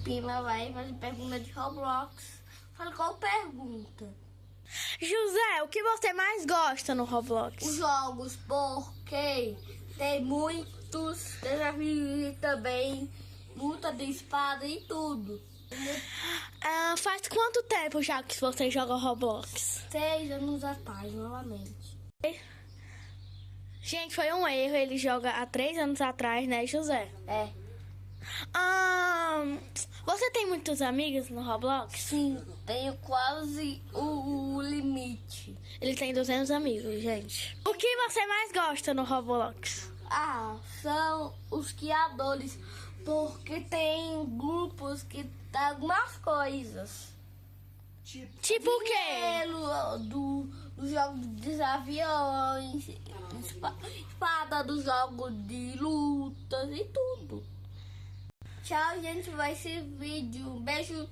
Pina vai fazer pergunta de Roblox. Fala qual pergunta? José, o que você mais gosta no Roblox? Os jogos, porque tem muitos desafios e também luta de espada e tudo. Faz quanto tempo já que você joga Roblox? 6 anos atrás, novamente. Gente, foi um erro. Ele joga há 3 anos atrás, né, José? É. Você tem muitos amigos no Roblox? Sim, tenho quase o limite. Ele tem 200 amigos, gente. O que você mais gosta no Roblox? São os criadores, porque tem grupos que dão algumas coisas. Tipo o quê? Do jogo dos aviões, espada do jogo de lutas e tudo. Tchau, gente, vai ser vídeo. Beijo.